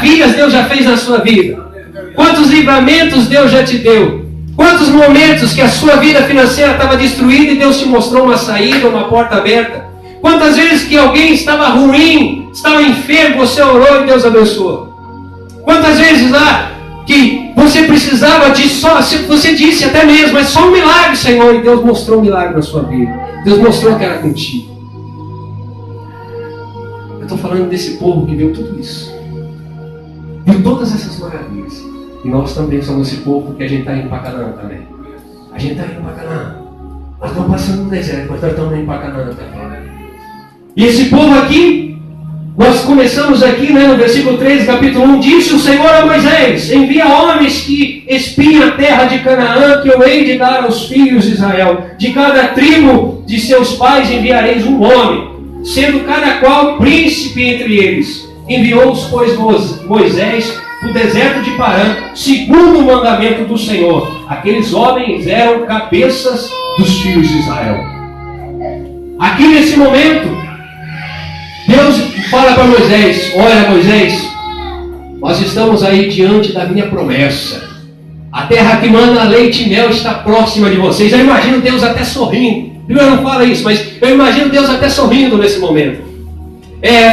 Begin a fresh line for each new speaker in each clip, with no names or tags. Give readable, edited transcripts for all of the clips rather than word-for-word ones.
maravilhas Deus já fez na sua vida? Quantos livramentos Deus já te deu? Quantos momentos que a sua vida financeira estava destruída e Deus te mostrou uma saída, uma porta aberta? Quantas vezes que alguém estava ruim, estava enfermo, você orou e Deus abençoou? Quantas vezes lá que você precisava de só, você disse até mesmo, é só um milagre, Senhor, e Deus mostrou um milagre na sua vida. Deus mostrou que era contigo. Eu estou falando desse povo que viu tudo isso. Viu todas essas maravilhas. E nós também somos esse povo que a gente está indo para Canaã também. A gente está indo para Canaã. Nós estamos passando no deserto, mas nós estamos indo para Canaã também. E esse povo aqui, nós começamos aqui, no versículo 13, capítulo 1, disse o Senhor a Moisés: envia homens que espiem a terra de Canaã, que eu hei de dar aos filhos de Israel. De cada tribo de seus pais enviareis um homem, sendo cada qual príncipe entre eles. Enviou-os, pois, Moisés do deserto de Parã, segundo o mandamento do Senhor. Aqueles homens eram cabeças dos filhos de Israel. Aqui nesse momento, Deus fala para Moisés: olha, Moisés, nós estamos aí diante da minha promessa. A terra que manda leite e mel está próxima de vocês. Eu imagino Deus até sorrindo. Eu não falo isso, mas eu imagino Deus até sorrindo nesse momento.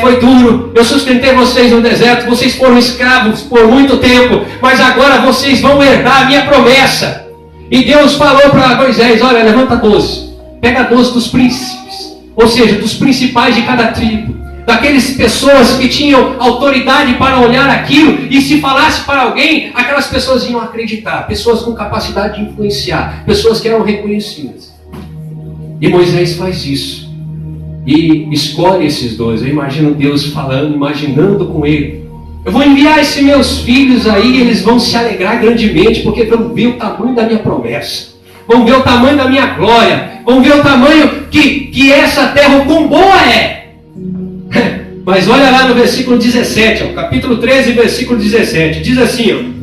Foi duro, eu sustentei vocês no deserto, vocês foram escravos por muito tempo, mas agora vocês vão herdar a minha promessa. E Deus falou para Moisés: olha, levanta 12, pega 12 dos príncipes, ou seja, dos principais de cada tribo, daquelas pessoas que tinham autoridade para olhar aquilo, e se falasse para alguém, aquelas pessoas iam acreditar, pessoas com capacidade de influenciar, pessoas que eram reconhecidas. E Moisés faz isso. E escolhe esses 12. Eu imagino Deus falando, imaginando com ele: eu vou enviar esses meus filhos aí, eles vão se alegrar grandemente, porque vão ver o tamanho da minha promessa, vão ver o tamanho da minha glória, vão ver o tamanho que essa terra, o quão boa é. Mas olha lá no versículo 17, capítulo 13, versículo 17, diz assim: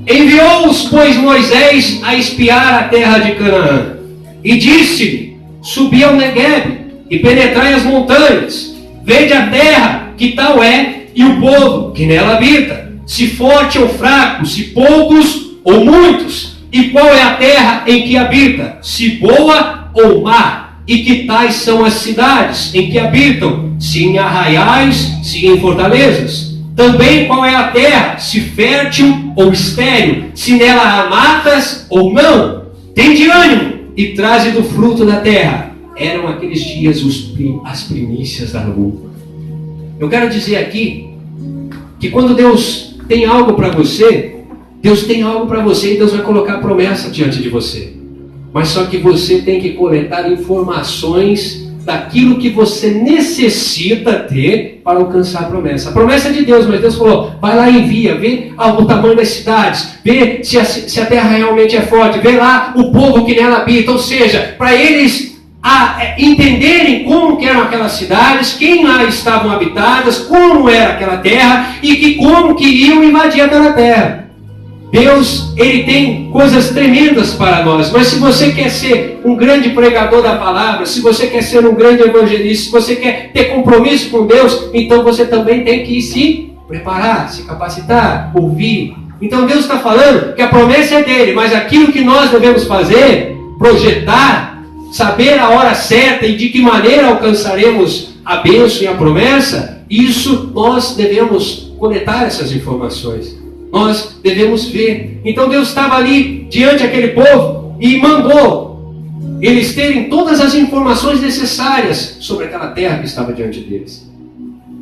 enviou-os, pois, Moisés a espiar a terra de Canaã, e disse-lhe: subi ao Neguebe e penetrai as montanhas, vede a terra, que tal é, e o povo que nela habita, se forte ou fraco, se poucos ou muitos, e qual é a terra em que habita, se boa ou má, e que tais são as cidades em que habitam, se em arraiais, se em fortalezas. Também qual é a terra, se fértil ou estéril, se nela há matas ou não. Tende ânimo e traze do fruto da terra. Eram aqueles dias as primícias da uva. Eu quero dizer aqui que quando Deus tem algo para você, Deus tem algo para você e Deus vai colocar promessa diante de você. Mas só que você tem que coletar informações daquilo que você necessita ter para alcançar a promessa. A promessa é de Deus, mas Deus falou: vai lá e envia, vê o tamanho das cidades, vê se a terra realmente é forte, vê lá o povo que nela habita. Ou seja, para eles entenderem como que eram aquelas cidades, quem lá estavam habitadas, como era aquela terra e como que iam invadir aquela terra. Deus, Ele tem coisas tremendas para nós, mas se você quer ser um grande pregador da palavra, se você quer ser um grande evangelista, se você quer ter compromisso com Deus, então você também tem que se preparar, se capacitar, ouvir. Então Deus está falando que a promessa é dele, mas aquilo que nós devemos fazer, projetar, saber a hora certa e de que maneira alcançaremos a bênção e a promessa, isso nós devemos coletar essas informações. Nós devemos ver. Então Deus estava ali diante daquele povo e mandou eles terem todas as informações necessárias sobre aquela terra que estava diante deles.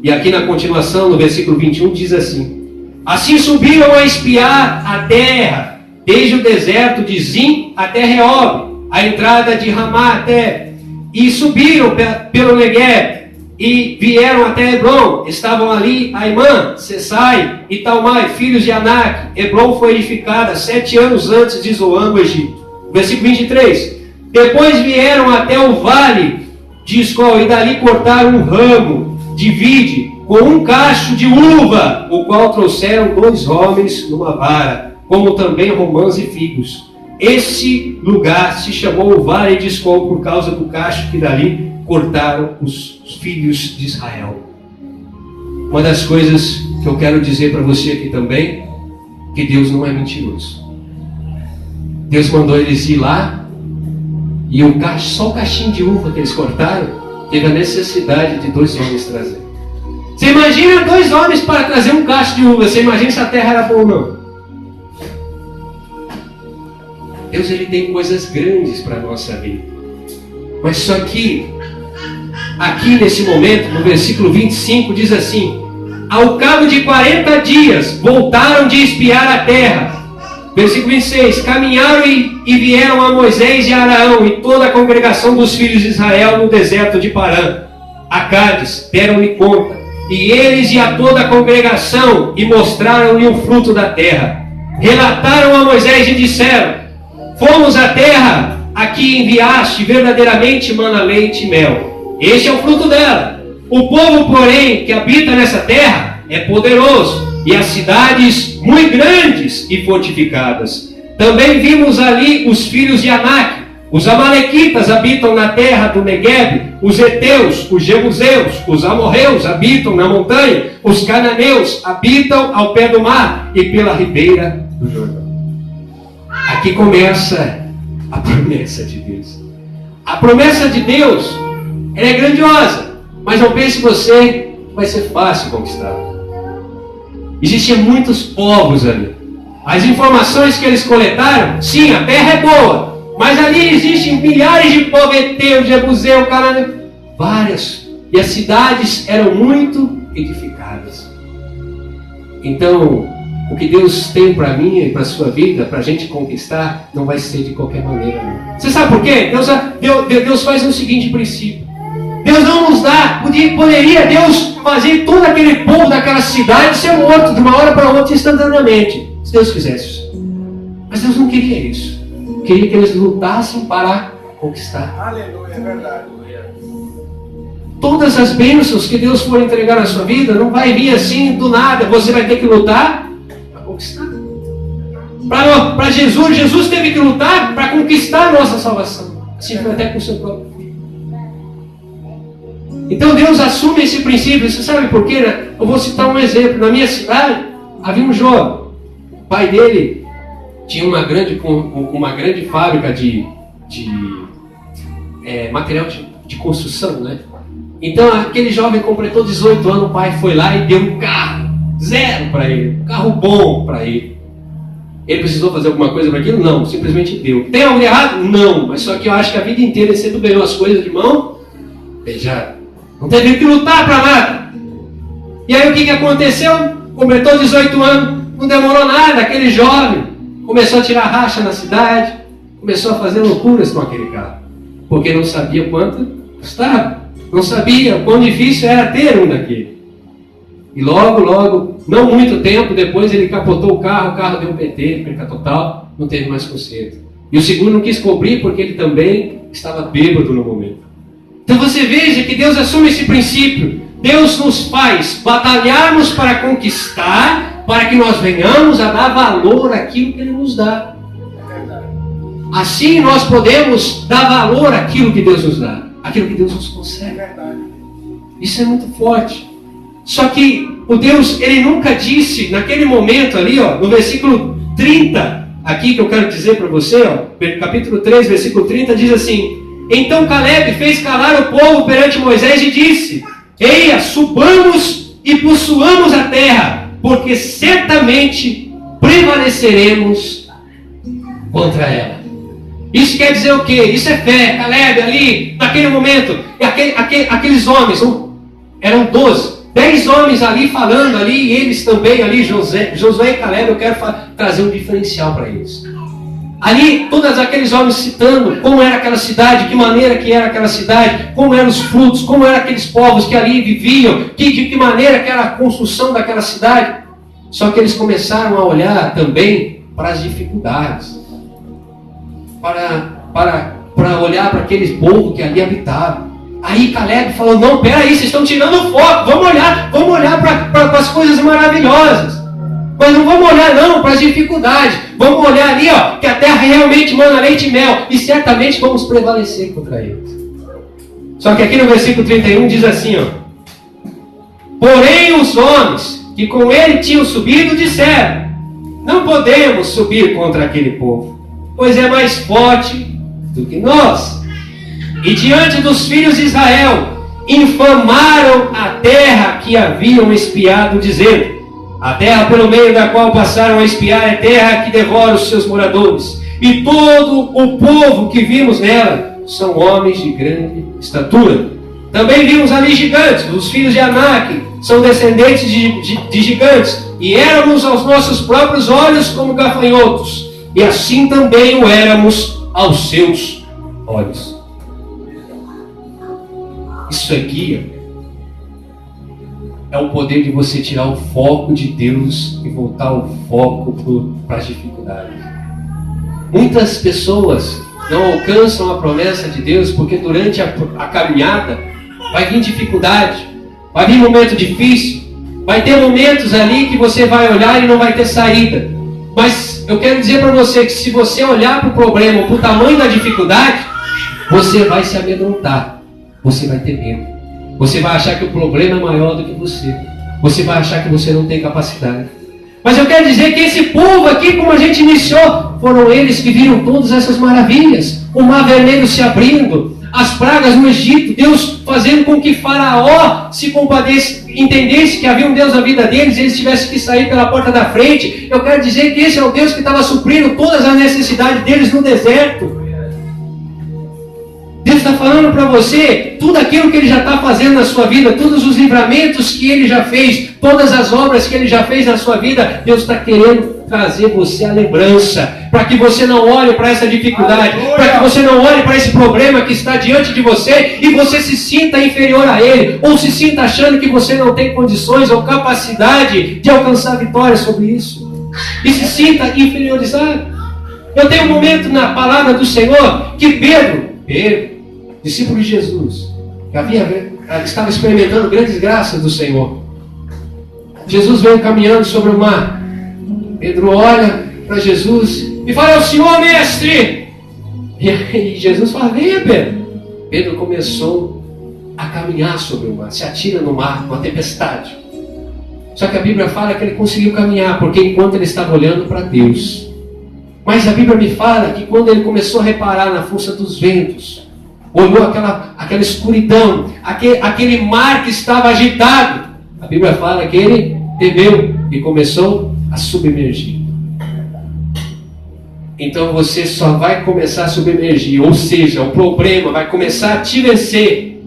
E aqui na continuação, no versículo 21, diz assim: assim subiram a espiar a terra, desde o deserto de Zim até Reob, a entrada de Ramá até, e subiram pelo Negueb, e vieram até Hebron. Estavam ali Aimã, Sesai e Talmai, filhos de Anak. Hebron foi edificada 7 anos antes de Zoan, o Egito. Versículo 23. Depois vieram até o vale de Escol, e dali cortaram um ramo de vide com um cacho de uva, o qual trouxeram 2 homens numa vara, como também romãs e figos. Esse lugar se chamou o Vale de Escol por causa do cacho que dali cortaram os filhos de Israel. Uma das coisas que eu quero dizer para você aqui também, que Deus não é mentiroso. Deus mandou eles ir lá, e só o cachinho de uva que eles cortaram, teve a necessidade de 2 homens trazer. Você imagina 2 homens para trazer um cacho de uva, você imagina se a terra era boa ou não? Deus, ele tem coisas grandes para a nossa vida. Mas só que, aqui nesse momento, no versículo 25, diz assim: ao cabo de 40 dias, voltaram de espiar a terra. Versículo 26, caminharam e vieram a Moisés e a Araão e toda a congregação dos filhos de Israel no deserto de Parã, a Cádiz, deram-lhe conta, e eles e a toda a congregação, e mostraram-lhe o fruto da terra. Relataram a Moisés e disseram: fomos à terra a que enviaste, verdadeiramente mana leite e mel. Este é o fruto dela. O povo, porém, que habita nessa terra é poderoso, e as cidades muito grandes e fortificadas. Também vimos ali os filhos de Anak. Os amalequitas habitam na terra do Negueb, os heteus, os jebuseus, os amorreus habitam na montanha, os cananeus habitam ao pé do mar e pela ribeira do Jordão. Aqui começa a promessa de Deus. A promessa de Deus, ela é grandiosa, mas não pense você que vai ser fácil conquistar. Existiam muitos povos ali. As informações que eles coletaram, sim, a terra é boa, mas ali existem milhares de povos, Eteu, Jebuseu, Cananeu, várias. E as cidades eram muito edificadas. Então, o que Deus tem para mim e para a sua vida, para a gente conquistar, não vai ser de qualquer maneira. Não. Você sabe por quê? Deus faz o seguinte princípio. Deus não nos dá, poderia Deus fazer todo aquele povo daquela cidade ser morto de uma hora para outra instantaneamente, se Deus quisesse isso. Mas Deus não queria isso. Queria que eles lutassem para conquistar.
Aleluia, é verdade.
Todas as bênçãos que Deus for entregar na sua vida, não vai vir assim do nada. Você vai ter que lutar para conquistar. Para Jesus teve que lutar para conquistar a nossa salvação. Assim foi até com o seu próprio filho. Então Deus assume esse princípio. Você sabe por quê? Eu vou citar um exemplo. Na minha cidade havia um jovem. O pai dele tinha uma grande fábrica de material de construção, né? Então aquele jovem completou 18 anos, o pai foi lá e deu um carro zero para ele, um carro bom para ele. Ele precisou fazer alguma coisa para aquilo? Não, simplesmente deu. Tem algo errado? Não, mas só que eu acho que a vida inteira ele sempre ganhou as coisas de mão beijada. Não teve que lutar para nada. E aí o que aconteceu? Completou 18 anos, não demorou nada, aquele jovem começou a tirar racha na cidade, começou a fazer loucuras com aquele carro, porque não sabia quanto custava, não sabia o quão difícil era ter um daquele. E logo, não muito tempo depois, ele capotou o carro deu um PT, perca total, não teve mais conserto. E o segundo não quis cobrir porque ele também estava bêbado no momento. Então você veja que Deus assume esse princípio. Deus nos faz batalharmos para conquistar, para que nós venhamos a dar valor àquilo que Ele nos dá. Assim nós podemos dar valor àquilo que Deus nos dá, àquilo que Deus nos concede. Isso é muito forte. Só que o Deus, Ele nunca disse, naquele momento ali, no versículo 30, aqui que eu quero dizer para você, capítulo 3, versículo 30, diz assim: então Caleb fez calar o povo perante Moisés e disse: eia, subamos e possuamos a terra, porque certamente prevaleceremos contra ela. Isso quer dizer o quê? Isso é fé. Caleb ali, naquele momento, aqueles homens, eram 10 homens ali falando ali, e eles também ali, Josué e Caleb, eu quero trazer um diferencial para eles. Ali, todos aqueles homens citando como era aquela cidade, que maneira que era aquela cidade, como eram os frutos, como eram aqueles povos que ali viviam, de que maneira que era a construção daquela cidade. Só que eles começaram a olhar também para as dificuldades, para olhar para aqueles povos que ali habitavam. Aí Caleb falou: não, peraí, vocês estão tirando o foco, vamos olhar para as coisas maravilhosas. Mas não vamos olhar não para as dificuldades. Vamos olhar ali, que a terra realmente mana leite e mel. E certamente vamos prevalecer contra eles. Só que aqui no versículo 31 diz assim, porém os homens que com ele tinham subido, disseram: não podemos subir contra aquele povo, pois é mais forte do que nós. E diante dos filhos de Israel, infamaram a terra que haviam espiado, dizendo: a terra pelo meio da qual passaram a espiar é terra que devora os seus moradores, e todo o povo que vimos nela são homens de grande estatura. Também vimos ali gigantes, os filhos de Anak são descendentes de gigantes, e éramos aos nossos próprios olhos como gafanhotos, e assim também o éramos aos seus olhos. Isso aqui é o poder de você tirar o foco de Deus e voltar o foco para as dificuldades. Muitas pessoas não alcançam a promessa de Deus porque durante a caminhada vai vir dificuldade, vai vir momento difícil, vai ter momentos ali que você vai olhar e não vai ter saída. Mas eu quero dizer para você que se você olhar para o problema, para o tamanho da dificuldade, você vai se amedrontar, você vai ter medo. Você vai achar que o problema é maior do que você. Você vai achar que você não tem capacidade. Mas eu quero dizer que esse povo aqui, como a gente iniciou, foram eles que viram todas essas maravilhas. O mar vermelho se abrindo, as pragas no Egito, Deus fazendo com que Faraó se compadecesse, entendesse que havia um Deus na vida deles e eles tivessem que sair pela porta da frente. Eu quero dizer que esse é o Deus que estava suprindo todas as necessidades deles no deserto. Deus está falando para você tudo aquilo que Ele já está fazendo na sua vida, todos os livramentos que Ele já fez, todas as obras que Ele já fez na sua vida. Deus está querendo trazer você a lembrança, para que você não olhe para essa dificuldade, para que você não olhe para esse problema que está diante de você e você se sinta inferior a Ele, ou se sinta achando que você não tem condições ou capacidade de alcançar vitória sobre isso, e se sinta inferiorizado. Eu tenho um momento na palavra do Senhor que Pedro, discípulo de Jesus, que estava experimentando grandes graças do Senhor. Jesus veio caminhando sobre o mar. Pedro olha para Jesus e fala: é o Senhor, mestre! E Jesus fala: venha, Pedro. Pedro começou a caminhar sobre o mar, se atira no mar, numa tempestade. Só que a Bíblia fala que ele conseguiu caminhar, porque enquanto ele estava olhando para Deus. Mas a Bíblia me fala que quando ele começou a reparar na força dos ventos, olhou aquela escuridão, aquele mar que estava agitado, a Bíblia fala que ele temeu e começou a submergir. Então você só vai começar a submergir, ou seja, o problema vai começar a te vencer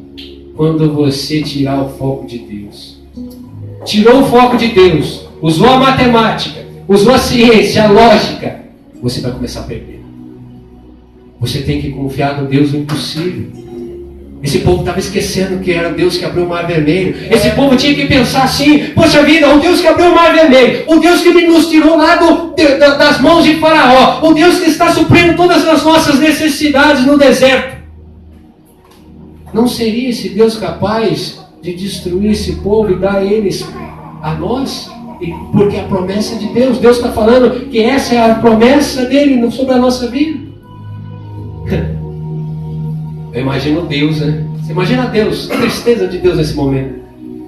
quando você tirar o foco de Deus. Tirou o foco de Deus, usou a matemática, usou a ciência, a lógica, você vai começar a perder. Você tem que confiar no Deus do impossível. Esse povo estava esquecendo que era o Deus que abriu o mar vermelho. Esse povo tinha que pensar assim: poxa vida, o Deus que abriu o mar vermelho, o Deus que nos tirou lá das mãos de Faraó, o Deus que está suprindo todas as nossas necessidades no deserto. Não seria esse Deus capaz de destruir esse povo e dar eles a nós? Porque a promessa é de Deus. Deus está falando que essa é a promessa dele sobre a nossa vida. Eu imagino Deus, né? Você imagina Deus, a tristeza de Deus nesse momento.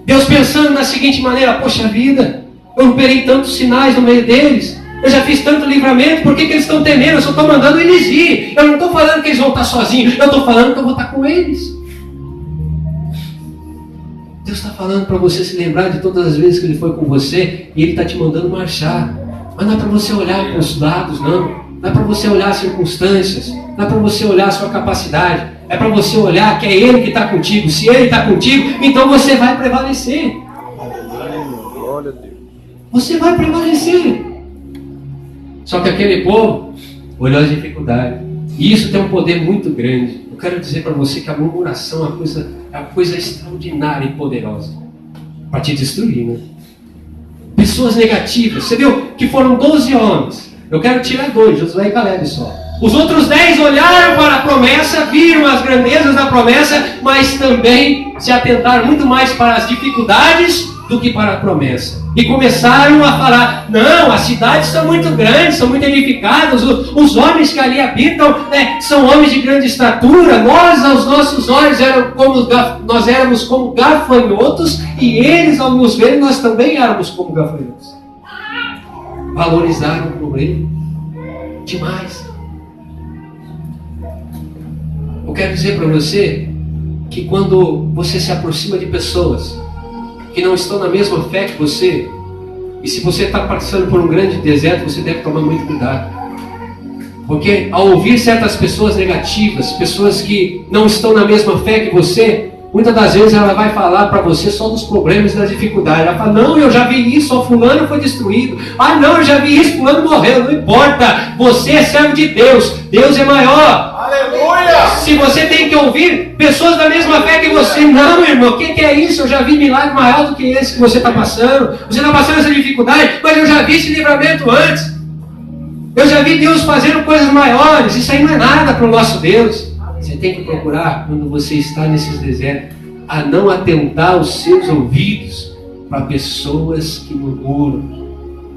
Deus pensando na seguinte maneira: poxa vida, eu operei tantos sinais no meio deles, eu já fiz tanto livramento, por que eles estão temendo? Eu só estou mandando eles ir. Eu não estou falando que eles vão estar sozinhos, eu estou falando que eu vou estar com eles. Deus está falando para você se lembrar de todas as vezes que Ele foi com você e Ele está te mandando marchar. Mas não é para você olhar para os lados, não. Não é para você olhar as circunstâncias, não é para você olhar a sua capacidade, é para você olhar que é Ele que está contigo. Se Ele está contigo, então você vai prevalecer. Você vai prevalecer. Só que aquele povo olhou as dificuldades. E isso tem um poder muito grande. Eu quero dizer para você que a murmuração é uma coisa extraordinária e poderosa para te destruir, né? Pessoas negativas. Você viu que foram 12 homens. Eu quero tirar 2, Josué e Caleb só. Os outros 10 olharam para a promessa, viram as grandezas da promessa, mas também se atentaram muito mais para as dificuldades do que para a promessa. E começaram a falar: não, as cidades são muito grandes, são muito edificadas, os homens que ali habitam são homens de grande estatura, nós aos nossos olhos nós éramos como gafanhotos, e eles ao nos verem nós também éramos como gafanhotos. Valorizaram o problema demais. Eu quero dizer para você que quando você se aproxima de pessoas que não estão na mesma fé que você, e se você está passando por um grande deserto, você deve tomar muito cuidado. Porque ao ouvir certas pessoas negativas, pessoas que não estão na mesma fé que você, muitas das vezes ela vai falar para você só dos problemas e das dificuldades. Ela fala: não, eu já vi isso, ó, fulano foi destruído. Ah, não, eu já vi isso, fulano morreu. Não importa, você é servo de Deus, Deus é maior.
Aleluia!
Se você tem que ouvir pessoas da mesma fé que você: não, irmão, o que é isso? Eu já vi milagre maior do que esse que você está passando. Você está passando essa dificuldade, mas eu já vi esse livramento antes. Eu já vi Deus fazendo coisas maiores. Isso aí não é nada para o nosso Deus. Você tem que procurar, quando você está nesses desertos, a não atentar os seus ouvidos para pessoas que murmuram,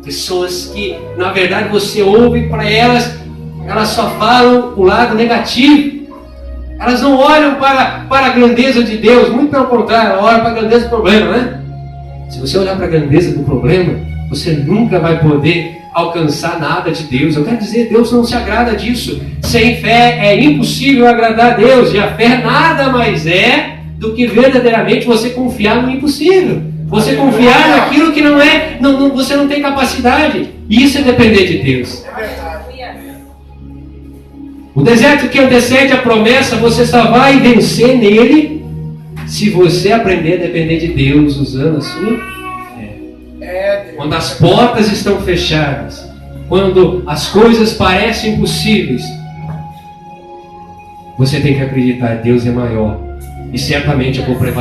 pessoas que, na verdade, você ouve para elas só falam o lado negativo. Elas não olham para a grandeza de Deus, muito pelo contrário, elas olham para a grandeza do problema, né? Se você olhar para a grandeza do problema, você nunca vai poder alcançar nada de Deus. Eu quero dizer, Deus não se agrada disso. Sem fé é impossível agradar a Deus, e a fé nada mais é do que verdadeiramente você confiar no impossível. Você confiar naquilo que não é, você não tem capacidade. Isso é depender de Deus. O deserto que antecede a promessa, você só vai vencer nele se você aprender a depender de Deus usando a sua fé. Quando as portas estão fechadas, quando as coisas parecem impossíveis, você tem que acreditar: Deus é maior, e certamente eu vou prevalecer.